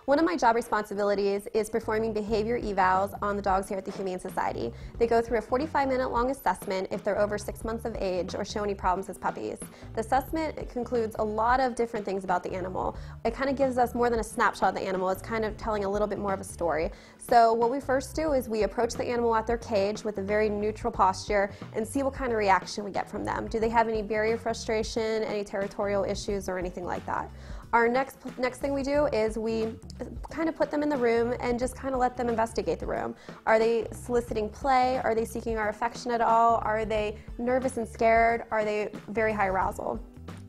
One of my job responsibilities is performing behavior evals on the dogs here at the Humane Society. They go through a 45-minute long assessment if they're over 6 months of age or show any problems as puppies. The assessment concludes a lot of different things about the animal. It kind of gives us more than a snapshot of the animal. It's kind of telling a little bit more of a story. So what we first do is we approach the animal at their cage with a very neutral posture and see what kind of reaction we get from them. Do they have any barrier frustration, any territorial issues, or anything like that? Our next thing we do is we kind of put them in the room and just kind of let them investigate the room. Are they soliciting play? Are they seeking our affection at all? Are they nervous and scared? Are they very high arousal?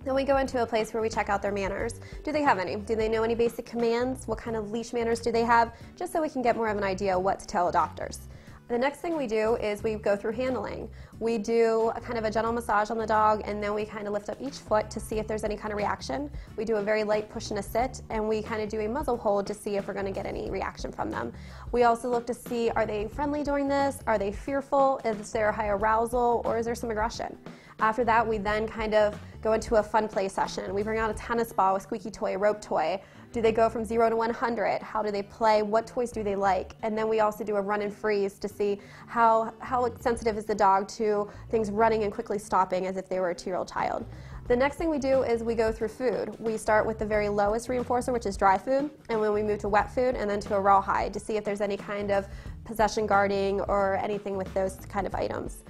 Then we go into a place where we check out their manners. Do they have any? Do they know any basic commands? What kind of leash manners do they have? Just so we can get more of an idea of what to tell adopters. The next thing we do is we go through handling. We do a kind of a gentle massage on the dog, and then we kind of lift up each foot to see if there's any kind of reaction. We do a very light push and a sit, and we kind of do a muzzle hold to see if we're going to get any reaction from them. We also look to see, are they friendly during this? Are they fearful? Is there high arousal, or is there some aggression? After that, we then kind of go into a fun play session. We bring out a tennis ball, a squeaky toy, a rope toy. Do they go from 0 to 100? How do they play? What toys do they like? And then we also do a run and freeze to see how sensitive is the dog to things running and quickly stopping as if they were a 2-year-old child. The next thing we do is we go through food. We start with the very lowest reinforcer, which is dry food, and then we move to wet food and then to a rawhide to see if there's any kind of possession guarding or anything with those kind of items.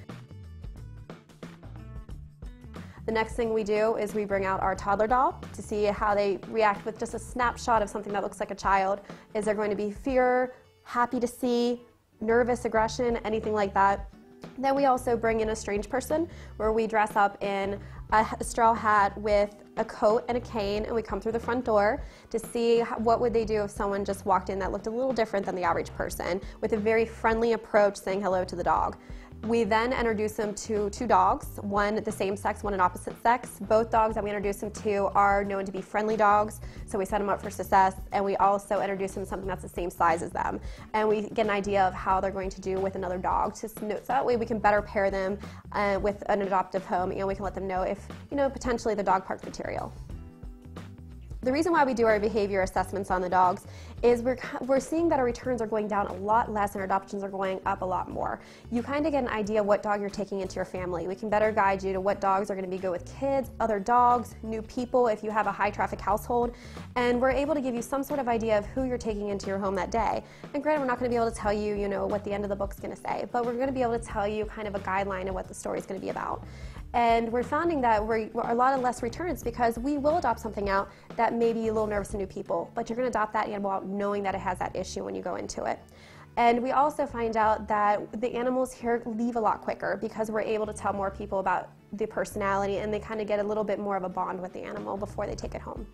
The next thing we do is we bring out our toddler doll to see how they react with just a snapshot of something that looks like a child. Is there going to be fear, happy to see, nervous aggression, anything like that? Then we also bring in a strange person where we dress up in a straw hat with a coat and a cane, and we come through the front door to see what would they do if someone just walked in that looked a little different than the average person, with a very friendly approach saying hello to the dog. We then introduce them to 2 dogs, one the same sex, one an opposite sex. Both dogs that we introduce them to are known to be friendly dogs, so we set them up for success, and we also introduce them to something that's the same size as them. And we get an idea of how they're going to do with another dog, so that way we can better pair them with an adoptive home, and we can let them know if, potentially the dog park material. The reason why we do our behavior assessments on the dogs is we're seeing that our returns are going down a lot less and our adoptions are going up a lot more. You kind of get an idea of what dog you're taking into your family. We can better guide you to what dogs are going to be good with kids, other dogs, new people if you have a high traffic household, and we're able to give you some sort of idea of who you're taking into your home that day. And granted, we're not going to be able to tell you, what the end of the book's going to say, but we're going to be able to tell you kind of a guideline of what the story's going to be about. And we're finding that we're a lot of less returns because we will adopt something out that may be a little nervous to new people, but you're going to adopt that animal out knowing that it has that issue when you go into it. And we also find out that the animals here leave a lot quicker because we're able to tell more people about the personality, and they kind of get a little bit more of a bond with the animal before they take it home.